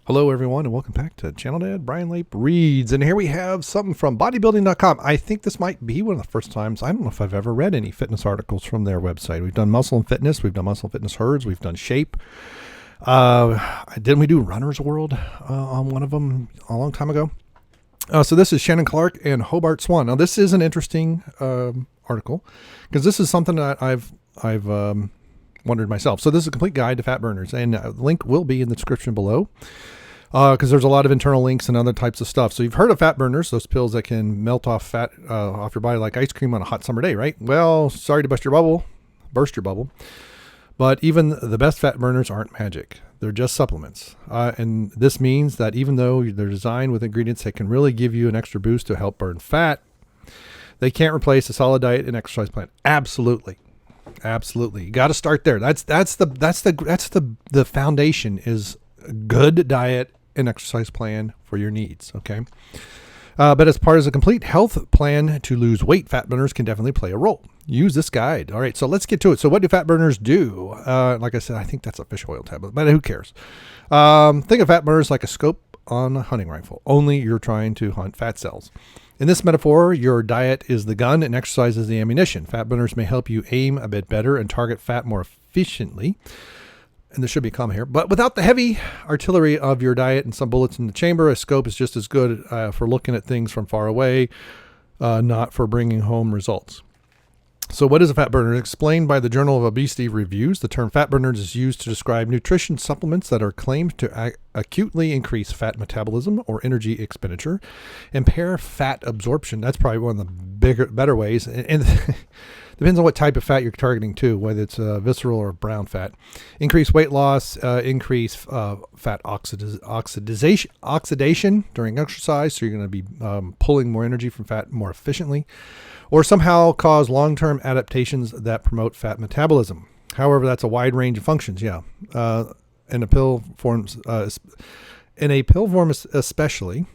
Hello, everyone, and welcome back to Channel Dad Bryon Lape Reads. And here we have something from bodybuilding.com. I think this might be one of the first times. I don't know if I've ever read any fitness articles from their website. We've done muscle and fitness. We've done muscle and fitness herds. We've done shape. Didn't we do Runner's World on one of them a long time ago? So this is Shannon Clark and Hobart Swan. Now, this is an interesting article because this is something that I've wondered myself. So this is a complete guide to fat burners, and the link will be in the description below. Because there's a lot of internal links and other types of stuff. So you've heard of fat burners, those pills that can melt off fat off your body like ice cream on a hot summer day, right? Well, sorry to burst your bubble. But even the best fat burners aren't magic. They're just supplements. And this means that even though they're designed with ingredients that can really give you an extra boost to help burn fat, they can't replace a solid diet and exercise plan. Absolutely. You got to start there. That's the foundation is a good diet and exercise plan for your needs. Okay. But as part of a complete health plan to lose weight, fat burners can definitely play a role. Use this guide. All right. So let's get to it. So what do fat burners do? Like I said, I think that's a fish oil tablet, but who cares? Think of fat burners like a scope on a hunting rifle, only you're trying to hunt fat cells. In this metaphor, your diet is the gun and exercise is the ammunition. Fat burners may help you aim a bit better and target fat more efficiently. And there should be a comma here, but without the heavy artillery of your diet and some bullets in the chamber, a scope is just as good for looking at things from far away, not for bringing home results. So what is a fat burner? Explained by the Journal of Obesity Reviews, the term fat burners is used to describe nutrition supplements that are claimed to acutely increase fat metabolism or energy expenditure, impair fat absorption. That's probably one of the better ways. And depends on what type of fat you're targeting too, whether it's visceral or brown fat. Increase weight loss, increase fat oxidation during exercise, so you're going to be pulling more energy from fat more efficiently, or somehow cause long-term adaptations that promote fat metabolism. However, that's a wide range of functions. In a pill form, especially,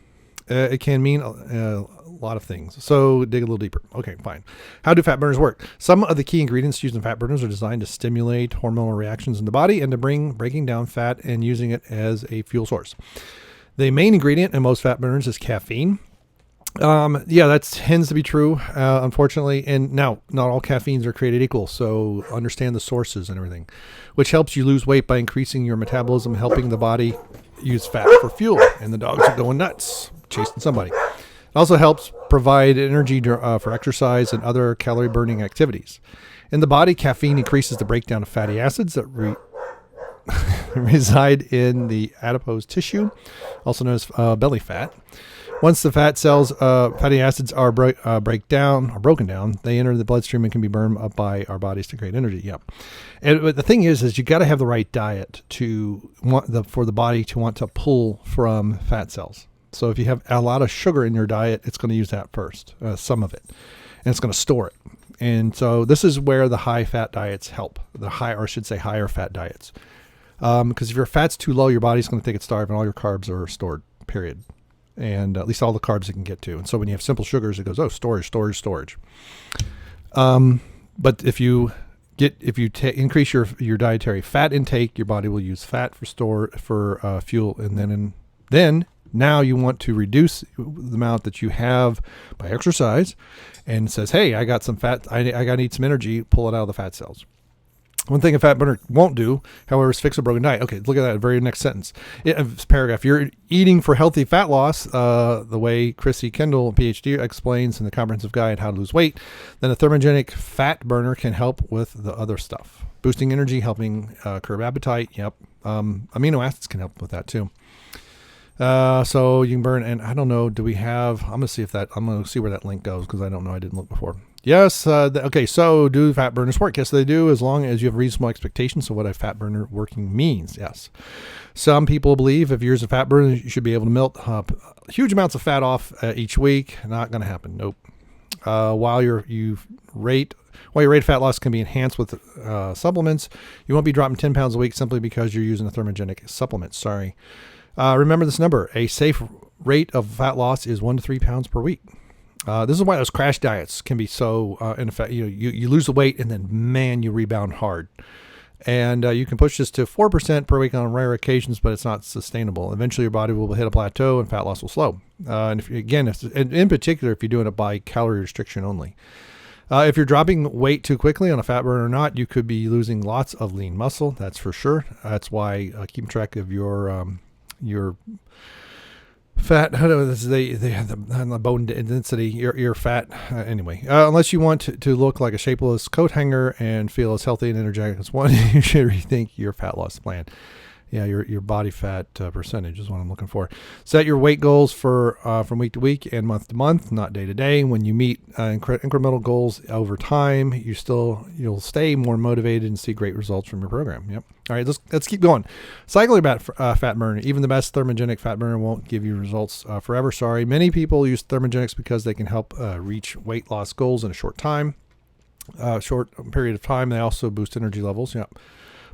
it can mean a lot of things. So dig a little deeper. Okay, fine. How do fat burners work? Some of the key ingredients used in fat burners are designed to stimulate hormonal reactions in the body and to breaking down fat and using it as a fuel source. The main ingredient in most fat burners is caffeine. That tends to be true, unfortunately. And now, not all caffeines are created equal, so understand the sources and everything, which helps you lose weight by increasing your metabolism, helping the body use fat for fuel. And the dogs are going nuts, chasing somebody. It also helps provide energy for exercise and other calorie-burning activities. In the body, caffeine increases the breakdown of fatty acids that reside in the adipose tissue, also known as belly fat. Once the fat cells, fatty acids are broken down, they enter the bloodstream and can be burned up by our bodies to create energy. Yep. And but the thing is you got to have the right diet for the body to want to pull from fat cells. So if you have a lot of sugar in your diet, it's going to use that first, some of it, and it's going to store it. And so this is where the high fat diets help, higher fat diets. Because if your fat's too low, your body's going to think it's starved and all your carbs are stored, period. And at least all the carbs it can get to. And so when you have simple sugars, it goes, storage. But if you increase your dietary fat intake, your body will use fat for fuel. And then now you want to reduce the amount that you have by exercise, and it says, hey, I got some fat. I need some energy. Pull it out of the fat cells. One thing a fat burner won't do, however, is fix a broken diet. Okay, look at that very next sentence. Paragraph. You're eating for healthy fat loss, the way Chrissy Kendall, PhD, explains in the Comprehensive Guide How to Lose Weight. Then a thermogenic fat burner can help with the other stuff. Boosting energy, helping curb appetite. Yep. Amino acids can help with that too. So you can burn, and I don't know, I'm going to see where that link goes because I don't know. I didn't look before. Yes. Okay. So do fat burners work? Yes, they do, as long as you have reasonable expectations of what a fat burner working means. Yes. Some people believe if you're a fat burner, you should be able to melt huge amounts of fat off each week. Not going to happen. Nope. While your rate of fat loss can be enhanced with supplements, you won't be dropping 10 pounds a week simply because you're using a thermogenic supplement. Sorry. Remember this number. A safe rate of fat loss is 1 to 3 pounds per week. This is why those crash diets can be so, in effect, you lose the weight and then, man, you rebound hard. And you can push this to 4% per week on rare occasions, but it's not sustainable. Eventually, your body will hit a plateau and fat loss will slow. And in particular, if you're doing it by calorie restriction only. If you're dropping weight too quickly on a fat burner or not, you could be losing lots of lean muscle. That's for sure. That's why keeping track of your fat, how do they have the bone density, your fat, anyway. Unless you want to look like a shapeless coat hanger and feel as healthy and energetic as one, you should rethink your fat loss plan. Yeah, your body fat percentage is what I'm looking for. Set your weight goals for from week to week and month to month, not day to day. When you meet incremental goals over time, you'll stay more motivated and see great results from your program. Yep. All right, let's keep going. Cycling about fat burner. Even the best thermogenic fat burner won't give you results forever. Sorry. Many people use thermogenics because they can help reach weight loss goals in a short period of time. They also boost energy levels. Yep.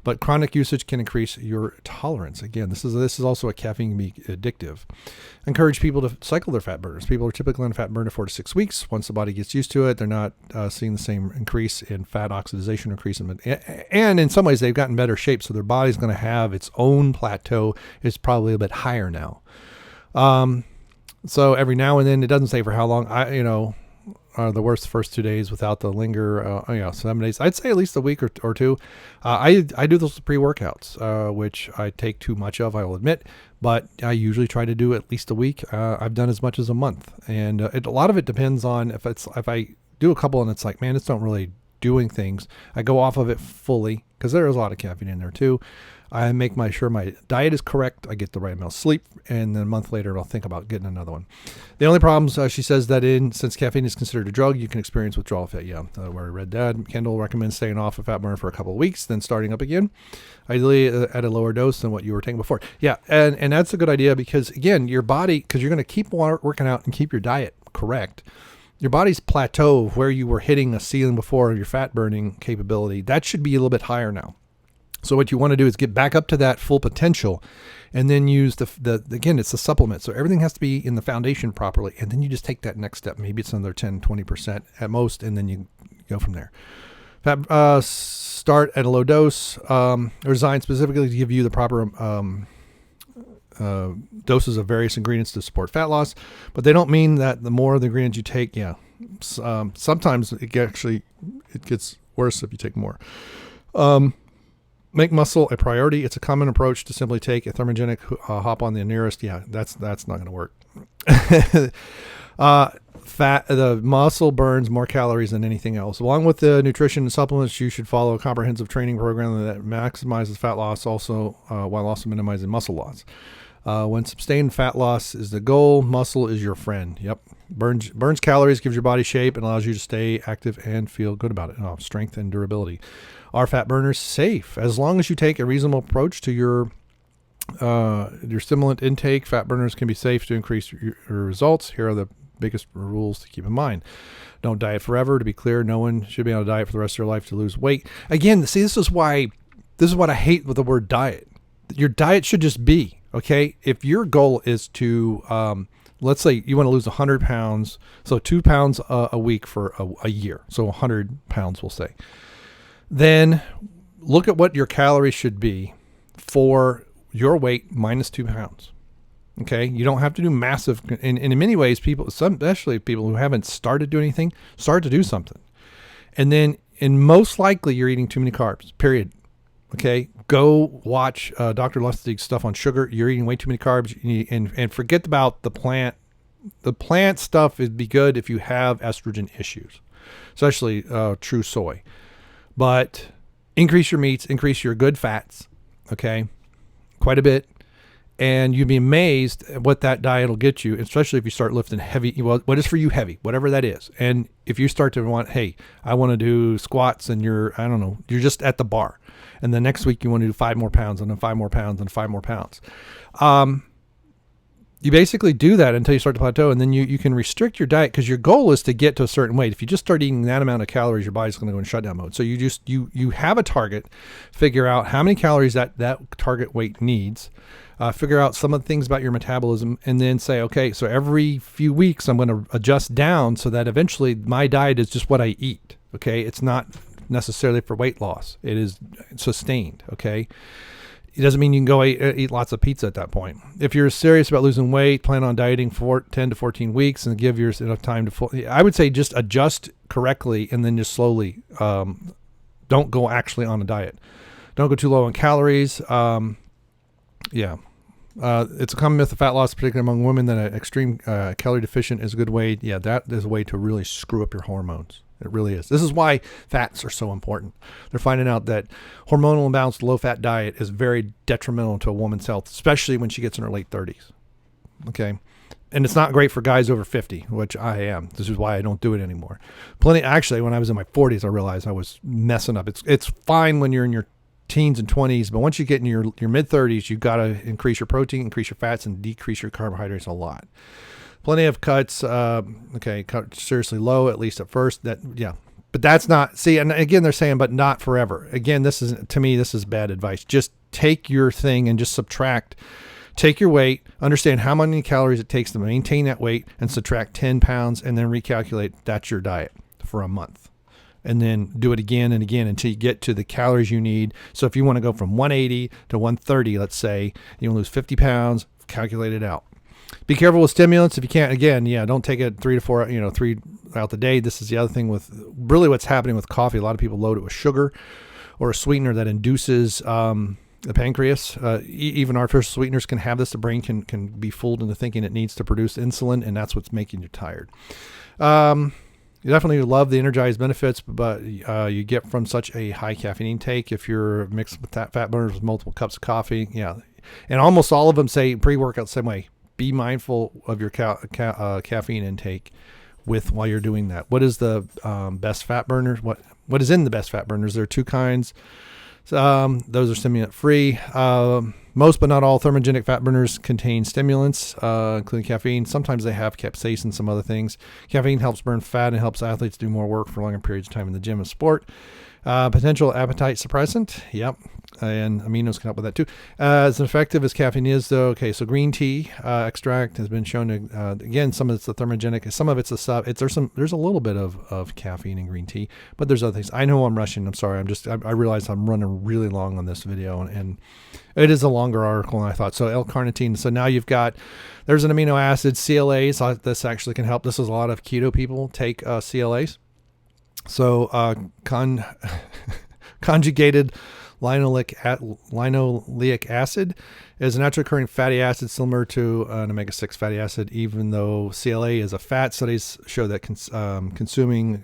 But chronic usage can increase your tolerance. Again, this is also a caffeine can be addictive. Encourage people to cycle their fat burners. People are typically on a fat burner 4 to 6 weeks. Once the body gets used to it, they're not seeing the same increase in fat oxidation, and in some ways they've gotten better shape, so their body's going to have its own plateau. It's probably a bit higher now. So every now and then, it doesn't say for how long. The worst first 2 days without the linger, 7 days. I'd say at least a week or two. I do those pre-workouts, which I take too much of, I will admit, but I usually try to do at least a week. I've done as much as a month, and a lot of it depends on if I do a couple and it's like, man, it's not really doing things. I go off of it fully because there is a lot of caffeine in there too. I make sure my diet is correct. I get the right amount of sleep, and then a month later, I'll think about getting another one. The only problems, she says that since caffeine is considered a drug, you can experience withdrawal effect. Yeah, where I read that. Kendall recommends staying off a fat burner for a couple of weeks, then starting up again, ideally at a lower dose than what you were taking before. Yeah, and that's a good idea because, again, your body, because you're going to keep working out and keep your diet correct, your body's plateau of where you were hitting a ceiling before of your fat burning capability, that should be a little bit higher now. So what you want to do is get back up to that full potential and then use again, it's a supplement. So everything has to be in the foundation properly. And then you just take that next step. Maybe it's another 10, 20% at most. And then you go from there. Start at a low dose, designed specifically to give you the proper doses of various ingredients to support fat loss. But they don't mean that the more of the ingredients you take, sometimes it gets worse if you take more. Make muscle a priority. It's a common approach to simply take a thermogenic, hop on the nearest. Yeah, that's not going to work. The muscle burns more calories than anything else. Along with the nutrition and supplements, you should follow a comprehensive training program that maximizes fat loss while also minimizing muscle loss. When sustained fat loss is the goal, muscle is your friend. Yep. Burns calories, gives your body shape, and allows you to stay active and feel good about it. Strength and durability. Are fat burners safe? As long as you take a reasonable approach to your stimulant intake, fat burners can be safe to increase your results. Here are the biggest rules to keep in mind. Don't diet forever. To be clear, no one should be on a diet for the rest of their life to lose weight. Again, see, this is what I hate with the word diet. Your diet should just be, okay? If your goal is to, let's say you want to lose 100 pounds, so 2 pounds a week for a year, so 100 pounds, we'll say. Then look at what your calories should be for your weight minus 2 pounds. Okay. You don't have to do massive, and in many ways, especially people who haven't started doing anything, start to do something. And then, most likely you're eating too many carbs, period. Okay. Go watch Dr. Lustig's stuff on sugar. You're eating way too many carbs, and forget about the plant. The plant stuff would be good if you have estrogen issues, especially true soy. But increase your meats, increase your good fats, okay, quite a bit. And you'd be amazed at what that diet will get you, especially if you start lifting heavy. Well, what is for you heavy, whatever that is. And if you start to want, hey, I want to do squats, and you're just at the bar. And the next week you want to do 5 more pounds, and then 5 more pounds, and 5 more pounds. You basically do that until you start to plateau, and then you can restrict your diet because your goal is to get to a certain weight. If you just start eating that amount of calories, your body's going to go in shutdown mode. So you have a target, figure out how many calories that target weight needs, figure out some of the things about your metabolism, and then say, okay, so every few weeks I'm going to adjust down so that eventually my diet is just what I eat. Okay, it's not necessarily for weight loss. It is sustained. Okay. It doesn't mean you can go eat lots of pizza at that point. If you're serious about losing weight, plan on dieting for 10 to 14 weeks and give yourself enough time to I would say just adjust correctly and then just slowly. Don't go actually on a diet. Don't go too low on calories. It's a common myth of fat loss, particularly among women, that an extreme calorie deficient is a good way. Yeah, that is a way to really screw up your hormones. It really is. This is why fats are so important. They're finding out that hormonal imbalance, low-fat diet is very detrimental to a woman's health, especially when she gets in her late 30s. Okay? And it's not great for guys over 50, which I am. This is why I don't do it anymore. Actually, when I was in my 40s, I realized I was messing up. It's fine when you're in your teens and 20s, but once you get in your mid-30s, you've got to increase your protein, increase your fats, and decrease your carbohydrates a lot. Plenty of cuts, cut seriously low, at least at first. But that's not, and again, they're saying, but not forever. Again, this is bad advice. Just take your thing and just subtract. Take your weight, understand how many calories it takes to maintain that weight, and subtract 10 pounds, and then recalculate. That's your diet for a month. And then do it again and again until you get to the calories you need. So if you want to go from 180 to 130, let's say, you want to lose 50 pounds, calculate it out. Be careful with stimulants. If you can't, again, don't take it 3 to 4, 3 out the day. This is the other thing with really what's happening with coffee. A lot of people load it with sugar or a sweetener that induces the pancreas. Even artificial sweeteners can have this. The brain can be fooled into thinking it needs to produce insulin, and that's what's making you tired. You definitely love the energized benefits, but you get from such a high caffeine intake if you're mixed with fat burners with multiple cups of coffee. Yeah. And almost all of them say pre-workout the same way. Be mindful of your caffeine intake while you're doing that. What is the best fat burners? What is in the best fat burners? There are two kinds. Those are stimulant free. Most but not all thermogenic fat burners contain stimulants, including caffeine. Sometimes they have capsaicin and some other things. Caffeine helps burn fat and helps athletes do more work for longer periods of time in the gym and sport. Potential appetite suppressant. Yep. And aminos can help with that too. As effective as caffeine is, though, okay, so green tea extract has been shown to, again, some of it's the thermogenic, some of it's the sub. There's a little bit of caffeine in green tea, but there's other things. I know I'm rushing. I'm sorry. I realize I'm running really long on this video, and it is a longer article than I thought. So L-carnitine. So now there's an amino acid, CLAs. This actually can help. This is a lot of keto people take CLAs. So conjugated linoleic acid is a naturally occurring fatty acid similar to an omega-6 fatty acid, even though CLA is a fat. Studies show that consuming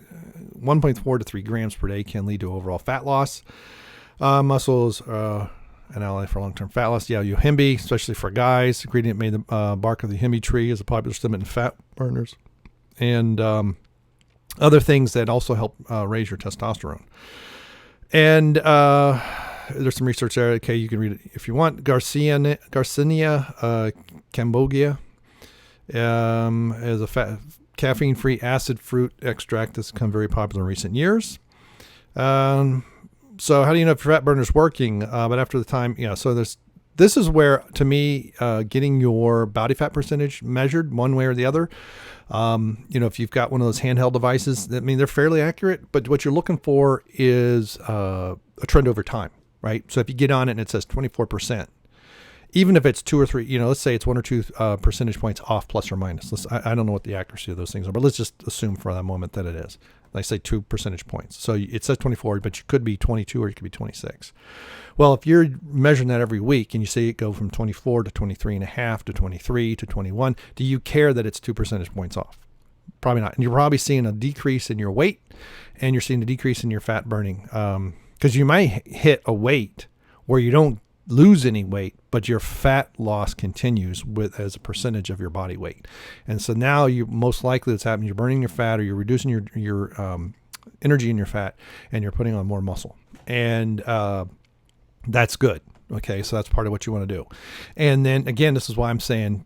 1.4 to 3 grams per day can lead to overall fat loss. Muscles, an ally for long-term fat loss. Yeah, Hemi, especially for guys. Ingredient made the bark of the Hemi tree is a popular stimulant in fat burners. And other things that also help raise your testosterone. And there's some research there. Okay, you can read it if you want. Garcinia cambogia is a caffeine-free acid fruit extract that's become very popular in recent years. So how do you know if your fat burner is working? But after the time, so this is where, to me, getting your body fat percentage measured one way or the other. If you've got one of those handheld devices, they're fairly accurate, but what you're looking for is a trend over time, right? So if you get on it and it says 24%, even if it's 2 or 3, let's say it's 1 or 2 percentage points off, plus or minus. I don't know what the accuracy of those things are, but let's just assume for that moment that it is. Like say 2 percentage points. So it says 24, but you could be 22 or you could be 26. Well, if you're measuring that every week and you see it go from 24 to 23.5 to 23 to 21, do you care that it's 2 percentage points off? Probably not. And you're probably seeing a decrease in your weight and you're seeing a decrease in your fat burning. Because you might hit a weight where you don't lose any weight, but your fat loss continues as a percentage of your body weight. And so now you most likely that's happening, you're burning your fat or you're reducing your energy in your fat and you're putting on more muscle. And that's good. Okay, so that's part of what you want to do. And then again, this is why I'm saying,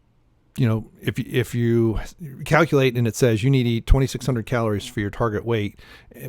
if you calculate and it says you need to eat 2,600 calories for your target weight,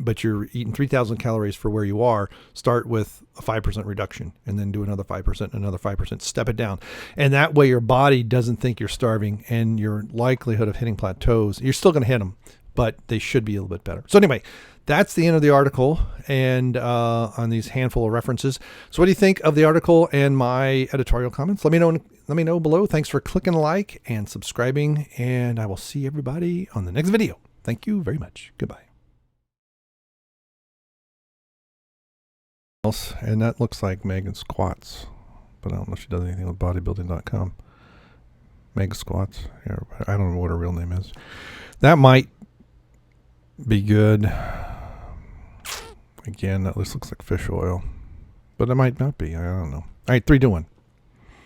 but you're eating 3,000 calories for where you are, start with a 5% reduction and then do another 5%, another 5%, step it down. And that way your body doesn't think you're starving and your likelihood of hitting plateaus, you're still going to hit them, but they should be a little bit better. So anyway, that's the end of the article and on these handful of references. So what do you think of the article and my editorial comments? Let me know below. Thanks for clicking like and subscribing, and I will see everybody on the next video. Thank you very much. Goodbye. And that looks like Megan Squats, but I don't know if she does anything with bodybuilding.com. Meg Squats. Yeah, I don't know what her real name is. That might be good. Again, that looks like fish oil, but it might not be. I don't know. All right, 3, 2, 1.